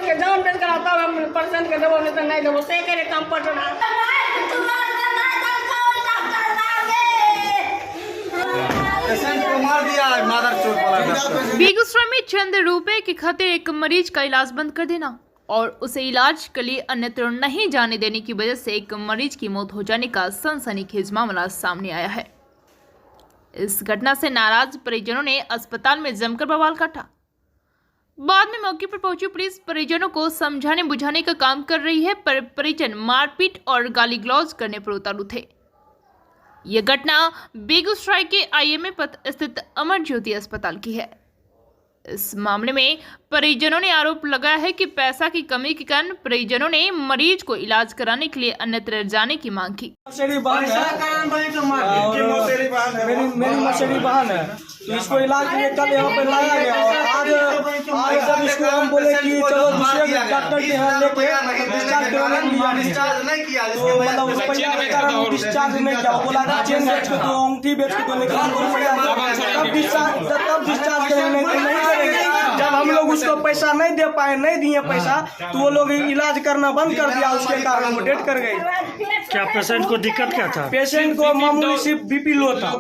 के जान बेच कर आता हम परसेंट के देबो नहीं तो नहीं देबो से करे काम पर ना पेशेंट को मार दिया मादर चोट वाला डॉक्टर। बेगूसराय में चंद रुपए की खातिर एक मरीज का इलाज बंद कर देना और उसे इलाज के लिए अन्यत्र नहीं जाने देने की वजह से एक मरीज की मौत हो जाने का सनसनीखेज मामला सामने आया है। इस घटना से नाराज परिजनों ने अस्पताल में जमकर बवाल काटा। बाद में मौके पर पहुंची पुलिस परिजनों को समझाने बुझाने का काम कर रही है, पर परिजन मारपीट और गाली गलौज करने पर उतारू थे। यह घटना बेगूसराय के IMA पथ स्थित अमर ज्योति अस्पताल की है। इस मामले में परिजनों ने आरोप लगाया है कि पैसा की कमी के कारण परिजनों ने मरीज को इलाज कराने के लिए अन्यत्र जाने की मांग की। मेरी मछली बहन है तो इसको इलाज के लिए कल यहाँ पे लाया गया और आज जब इसको हम बोले कि चलो दूसरे डॉक्टर के यहाँ लेके डिस्चार्ज कराने नहीं किया तो मतलब उस पैसा के कारण डिस्चार्ज नहीं किया। बोला था चेन बेच के तो अंगूठी बेच के तो तब डिस्चार्ज करेंगे नहीं करेंगे। जब हम लोग उसको पैसा नहीं दे पाए नहीं दिए पैसा तो वो लोग इलाज करना बंद कर दिया, उसके कारण वो डेथ कर गई। क्या पेशेंट को दिक्कत क्या था? पेशेंट को मामूली सिर्फ BP लो था।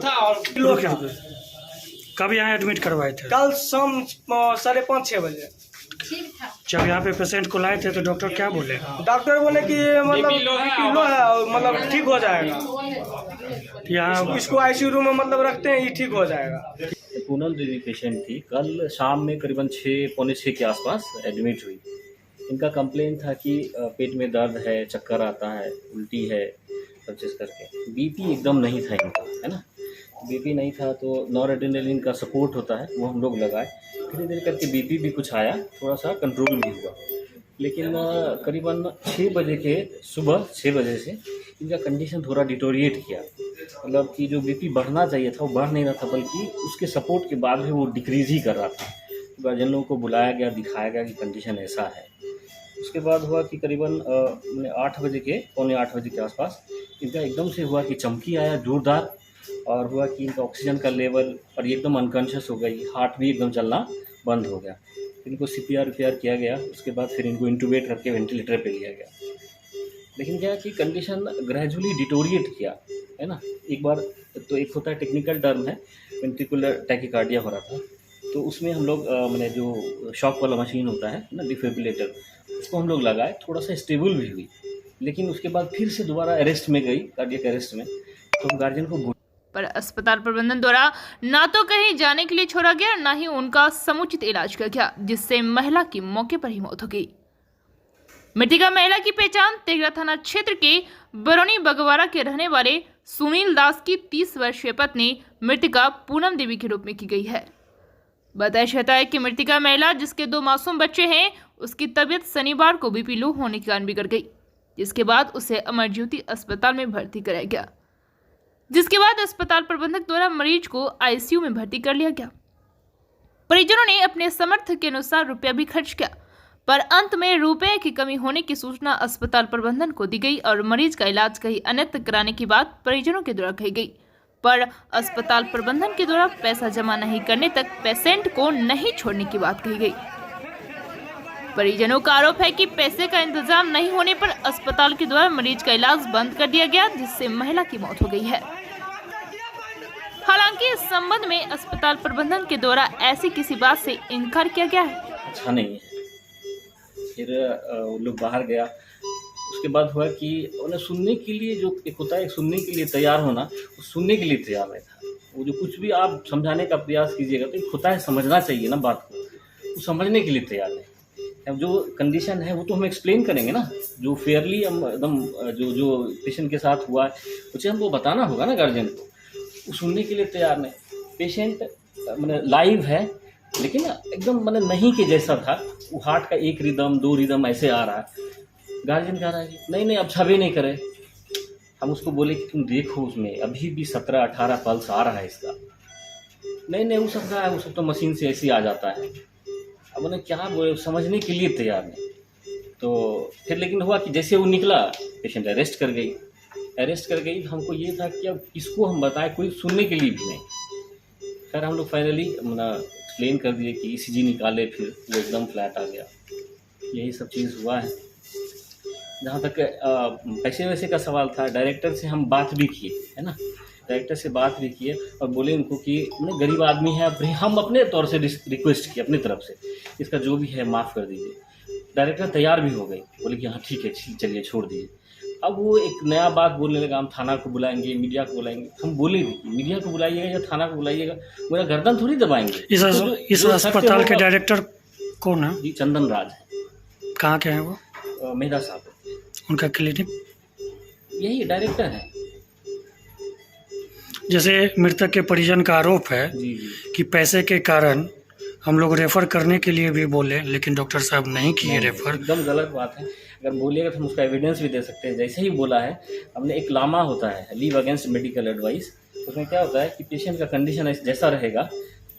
कब यहाँ एडमिट करवाए थे? कल शाम 5:30-6 बजे। जब यहाँ पे पेशेंट को लाए थे तो डॉक्टर क्या बोले? डॉक्टर बोले कि मतलब BP लो है और मतलब ठीक हो जाएगा। यहाँ इसको ICU रूम में मतलब रखते हैं, ये ठीक हो जाएगा। पूनम देवी पेशेंट थी, कल शाम में करीबन 6-6:45 के आसपास एडमिट हुई। इनका कंप्लेन था कि पेट में दर्द है, चक्कर आता है, उल्टी है, सब चीज़ करके। BP एकदम नहीं था इनका, है ना। BP नहीं था तो नॉरएड्रेनालिन का सपोर्ट होता है वो हम लोग लगाए। धीरे धीरे करके BP भी कुछ आया, थोड़ा सा कंट्रोल भी हुआ। लेकिन करीबन 6 बजे के सुबह 6 बजे से इनका कंडीशन थोड़ा डिटोरिएट किया। मतलब कि जो BP बढ़ना चाहिए था वो बढ़ नहीं रहा था, बल्कि उसके सपोर्ट के बाद भी वो डिक्रीज़ ही कर रहा था। गार्जियन लोगों को बुलाया गया, दिखाया गया कि कंडीशन ऐसा है। उसके बाद हुआ कि करीबन 8 बजे के पौने 8 बजे के आसपास इनका एकदम से हुआ कि चमकी आया जोरदार, और हुआ कि इनका ऑक्सीजन का लेवल और एकदम अनकॉन्शियस हो गई, हार्ट भी एकदम चलना बंद हो गया। इनको CPR किया गया। उसके बाद फिर इनको इंटूबेट करके वेंटिलेटर पे लिया गया। लेकिन क्या कि कंडीशन ग्रेजुअली डिटोरिएट किया, है ना। एक बार तो एक होता है टेक्निकल टर्म है वेंट्रिकुलर टैकीकार्डिया हो रहा था, तो उसमें हम लोग मैंने जो शॉक वाला मशीन होता है ना, डिफिब्रिलेटर, उसको हम लोग लगाए, थोड़ा सा स्टेबल भी हुई। लेकिन उसके बाद फिर से दोबारा अरेस्ट में गई, कार्डियक अरेस्ट में। तो गार्जियन को पर अस्पताल प्रबंधन द्वारा ना तो कहीं जाने के लिए छोड़ा गया, ना ही उनका समुचित इलाज किया गया, जिससे महिला की मौके पर ही मौत हो गई। मृतका महिला की पहचान तेघरा थाना क्षेत्र के बरौनी बगवाड़ा के रहने वाले सुनील दास की 30 वर्षीय पत्नी मृतका पूनम देवी के रूप में की गई है। बताया जाता है कि मृतका महिला, जिसके 2 मासूम बच्चे हैं, उसकी तबीयत शनिवार को BP लो होने के कारण बिगड़ गई, जिसके बाद उसे अमर ज्योति अस्पताल में भर्ती कराया गया, जिसके बाद अस्पताल प्रबंधक द्वारा मरीज को ICU में भर्ती कर लिया गया। परिजनों ने अपने सामर्थ्य के अनुसार रुपया भी खर्च किया, पर अंत में रुपए की कमी होने की सूचना अस्पताल प्रबंधन को दी गई और मरीज का इलाज कहीं अन्यत्र कराने की बात परिजनों के द्वारा कही गई, पर अस्पताल प्रबंधन के द्वारा पैसा जमा नहीं करने तक पेशेंट को नहीं छोड़ने की बात कही गई। परिजनों का आरोप है कि पैसे का इंतजाम नहीं होने पर अस्पताल के द्वारा मरीज का इलाज बंद कर दिया गया, जिससे महिला की मौत हो गई है। हालांकि इस संबंध में अस्पताल प्रबंधन के द्वारा ऐसी किसी बात से इनकार किया गया है। अच्छा नहीं है। फिर वो लोग बाहर गया। उसके बाद हुआ कि उन्हें सुनने के लिए, जो एक होता है सुनने के लिए तैयार होना, वो सुनने के लिए तैयार नहीं था। वो जो कुछ भी आप समझाने का प्रयास कीजिएगा तो एक होता है समझना चाहिए ना बात को, वो समझने के लिए तैयार नहीं। अब जो कंडीशन है वो तो हम एक्सप्लेन करेंगे ना, जो फेयरली हम एकदम जो पेशेंट के साथ हुआ है उसे हमको बताना होगा ना गार्जियन को। वो सुनने के लिए तैयार नहीं। पेशेंट मैंने लाइव है, लेकिन एकदम मैंने नहीं के जैसा था। वो हार्ट का 1 रिदम 2 रिदम ऐसे आ रहा है। गार्जियन कह रहा है कि नहीं अब छबे नहीं करे। हम उसको बोले कि तुम देखो उसमें अभी भी 17-18 पल्स आ रहा है इसका। नहीं वो सब है, वो सब तो मशीन से ऐसे आ जाता है। अब उन्हें क्या बोले, समझने के लिए तैयार नहीं। तो फिर लेकिन हुआ कि जैसे वो निकला, पेशेंट अरेस्ट कर गई। हमको ये था कि अब किसको हम बताएं, कोई सुनने के लिए भी नहीं। खैर हम लोग फाइनली एक्सप्लेन कर दिए कि ECG निकाले, फिर वो एकदम फ्लैट आ गया। यही सब चीज़ हुआ है। जहाँ तक पैसे वैसे का सवाल था, डायरेक्टर से हम बात भी किए, है ना, डायरेक्टर से बात भी किए और बोले उनको कि उन्हें गरीब आदमी है, हम अपने तौर से रिक्वेस्ट किए अपनी तरफ से, इसका जो भी है माफ़ कर दीजिए। डायरेक्टर तैयार भी हो गए, बोले कि हाँ ठीक है, चलिए छोड़ दीजिए। अब वो एक नया बात बोलने लगा, हम थाना को बुलाएंगे, मीडिया को बुलाएंगे। हम बोले भी मीडिया को बुलाइएगा या थाना को बुलाइएगा, मेरा गर्दन थोड़ी दबाएंगे। इस अस्पताल के डायरेक्टर कौन है? जी चंदन राज है। कहाँ के हैं वो? मेहदा साहब, उनका क्लिनिक यही डायरेक्टर है। जैसे मृतक के परिजन का आरोप है जी कि पैसे के कारण हम लोग रेफर करने के लिए भी बोले, लेकिन डॉक्टर साहब नहीं किए रेफर। एकदम गलत बात है। अगर बोलिएगा तो हम उसका एविडेंस भी दे सकते हैं। जैसे ही बोला है हमने, एक लामा होता है, लीव अगेंस्ट मेडिकल एडवाइस, उसमें क्या होता है कि पेशेंट का कंडीशन जैसा रहेगा,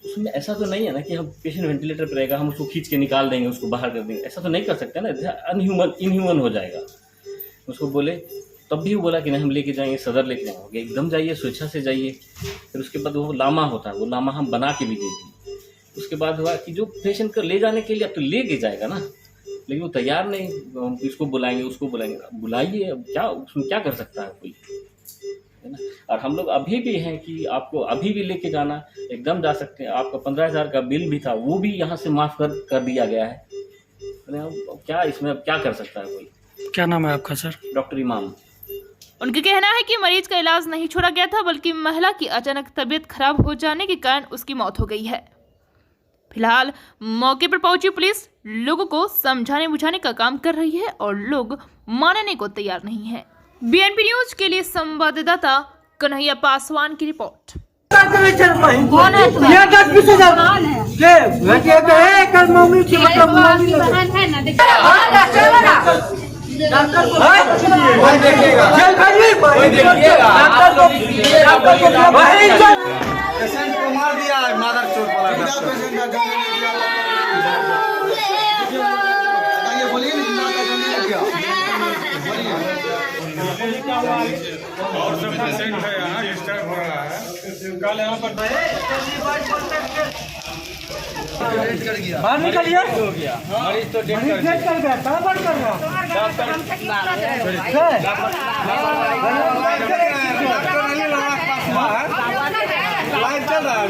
उसमें ऐसा तो नहीं है ना कि हम पेशेंट वेंटिलेटर पर रहेगा हम उसको खींच के निकाल देंगे, उसको बाहर कर देंगे, ऐसा तो नहीं कर सकते ना, इनह्यूमन हो जाएगा। उसको बोले, तब भी वो बोला कि नहीं हम लेके जाएंगे, सदर लेके जाएंगे। एकदम जाइए, स्वेच्छा से जाइए। फिर उसके बाद वो लामा होता है, वो लामा हम बना के भी दे दिए। उसके बाद हुआ कि जो पेशेंट को ले जाने के लिए अब तो ले के जाएगा ना, लेकिन वो तैयार नहीं, हम इसको बुलाएंगे उसको बुलाएंगे। बुलाइए, अब क्या उसमें क्या कर सकता है कोई, है ना। और हम लोग अभी भी हैं कि आपको अभी भी लेके जाना, एकदम जा सकते हैं। आपका 15,000 का बिल भी था, वो भी यहाँ से माफ़ कर दिया गया है। क्या इसमें अब क्या कर सकता है कोई। क्या नाम है आपका सर? डॉक्टर इमाम। उनका कहना है कि मरीज का इलाज नहीं छोड़ा गया था, बल्कि महिला की अचानक तबीयत खराब हो जाने के कारण उसकी मौत हो गई है। फिलहाल मौके पर पहुंची पुलिस लोगों को समझाने बुझाने का काम कर रही है और लोग मानने को तैयार नहीं है। बीएनपी न्यूज के लिए संवाददाता कन्हैया पासवान की रिपोर्ट। पेशेंट को मार दिया है, मादर चोट वाला डॉक्टर। बोलिए और सब पेशेंट है यहाँ, डिस्टर्ब हो रहा है। कल यहाँ पर बाहर निकलिए। हो गया मरीज तो डेथ कर कर गया, कहाँ पर कर रहा? लाइव चल रहा है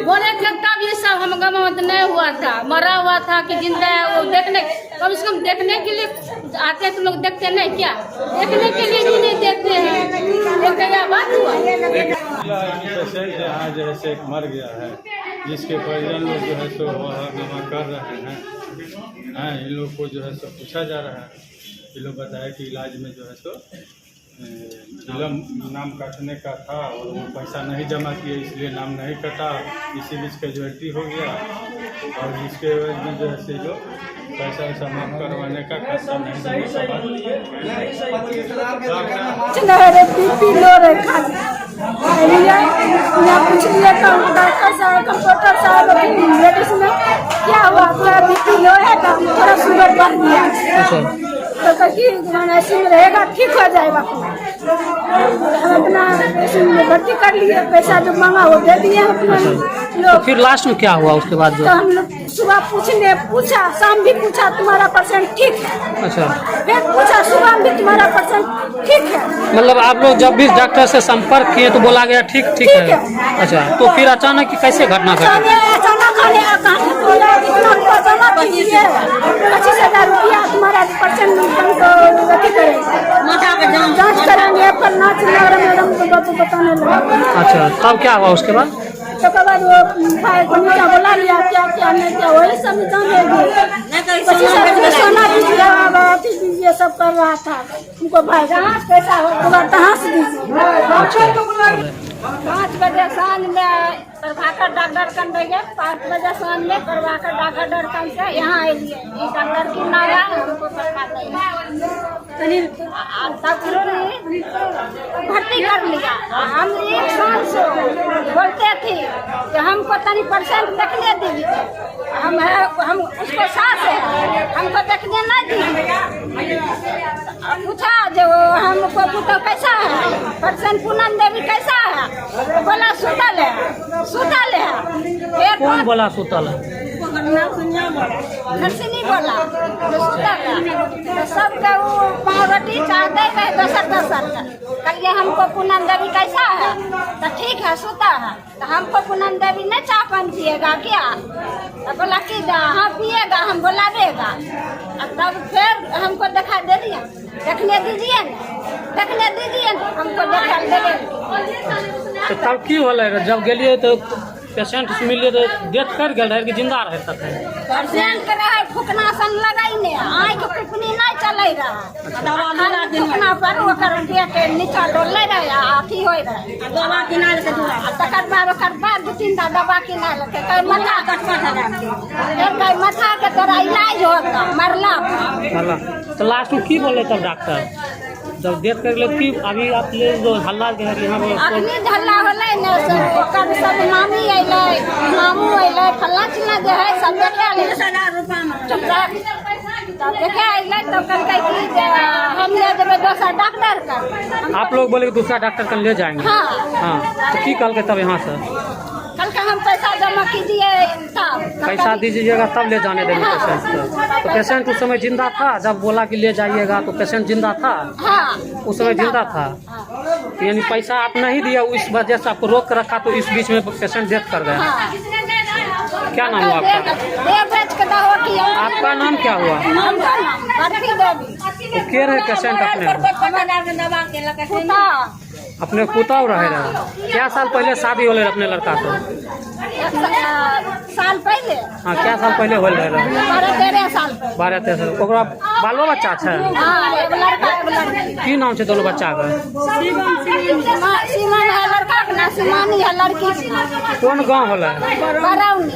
बोले थे तब ये सब हम गमत नहीं हुआ था, मरा हुआ था कि जिंदा है, वो देखने कम से कम देखने के लिए आते हैं। तो लोग देखते नहीं क्या, देखने के लिए भी नहीं देखते हैं। क्या बात हुआ? पेशेंट यहाँ जैसे मर गया है, जिसके परिजन लोग जो है सो वहाँ कर रहे हैं। इन लोग को जो है सो पूछा जा रहा है। ये लोग बताया कि इलाज में जो है सो नाम काटने का था और वो पैसा नहीं जमा किए, इसलिए नाम नहीं कटा। इसी बीच कैजुअलिटी हो गया और जिसके वजह में जो है से जो पैसा वैसा माफ करवाने का खर्चा नहीं देने का बात। क्या हुआ? बीपी लो है, थोड़ा शुगर बढ़ गया तो ऐसे में रहेगा, ठीक हो जाएगा। हम अपना भर्ती कर लिए, पैसा जो मांगा वो दे दिए अपना तो फिर लास्ट में क्या हुआ उसके बाद? तो हम लोग सुबह पूछा, शाम भी पूछा तुम्हारा परसेंट ठीक है। अच्छा, फिर पूछा सुबह भी तुम्हारा परसेंट ठीक है। मतलब आप लोग जब भी डॉक्टर से संपर्क किए तो बोला गया ठीक है। अच्छा, तो फिर अचानक कैसे घटना घटी? तुम्हारा परसेंट जाँच कराएंगे, पर नाच मैडम को बताने लगा। अच्छा, तब क्या हुआ उसके बाद? तो के बाद वो भाई को नीचा बुला लिया, क्या क्या नहीं क्या, वही सब जानेगी। 25,000 रुपये सोना दीजिए, ये सब कर रहा था। उनको भाई कहाँ से पैसा होगा, कहाँ से दीजिए। 5 बजे सांझ में प्रभाकर डॉक्टर कन गए, 5 बजे सांझ में प्रभाकर डॉक्टर कन से यहाँ आइए, ये डॉक्टर की नाया हमको पता नहीं, तब भर्ती कर लिया। हम एक साल से बोलते थे कि हमको तनी परसेंट देखने दीजिए, हम उसको साथ है, हमको देखने नहीं दीजिए। पूछा जो हमको पूछो कैसा है, परसेंट पूनम देवी कैसा है, तो बोला सुतल है, सुतल है। कौन बोला सुतल है? नरसिनी बोला जो सुतल है, तो सबके वो पाँव रोटी चाह दे गए दोसर कहिए हमको पूनम देवी कैसा है, तो ठीक है सुता है, तो हमको पूनम देवी नहीं चाह पान पिएगा क्या, तो बोला कि हाँ पिएगा, हम बुलावेगा। तब फिर हमको दिखा दे दिया, देखने दीजिए ना, देखने दीजिए ना, हमको देखा दे। तो तब की होले जब गेलिए तो पेशेंट से मिलिए तो डेथ कर गए रहे कि जिंदा रहे तक? पेशेंट के रहे फुकना सन लगाई, आँख फुकनी नहीं चले रहा, फुकना पर ओकर पेट नीचा डोले रहे, अथी हो रहे, दवा किनारे के दूर। तकर बाद 2-3 दवा किनारे के कई माथा कई माथा के तोरा इलाज होता मरला। तो लास्ट में की बोले तब डॉक्टर जब डेथ कर गए कि अभी आप ले जो हल्ला के यहाँ अखनी झल्ला होले ने सब मामी अइले, मामू अइले, फल्ला चिल्ला जो है सब देखे ले 10,000 रुपया में चुपचाप तब देखे अइले, तो कहते कि हम ले देवे दूसरा डॉक्टर का। आप लोग बोले कि दूसरा डॉक्टर का ले जाएंगे? हाँ, तो की कल के तब यहाँ से कल का हम पैसा जमा कीजिए, तब पैसा दीजिएगा तब ले जाने देंगे पेशेंट को। तो पेशेंट उस समय जिंदा था जब बोला कि ले जाइएगा, तो पेशेंट जिंदा था? हाँ उस समय जिंदा था। तो यानी पैसा आप नहीं दिया, इस वजह से आपको रोक कर रखा, तो इस बीच में पेशेंट डेथ कर गया। क्या नाम हुआ आपका? आपका नाम क्या हुआ? तो के रहे पेशेंट अपने पुता रहे? क्या साल पहले शादी होले अपने लड़का को? 1 साल पहले। हाँ, क्या साल पहले होल रहे? 12-13 साल। 12-13 साल। ओकरा बालो बच्चा है? की नाम है दोनों बच्चा का? सीमन है लड़का के ना, सीमानी है लड़की। कौन गाँव होला? बरौनी।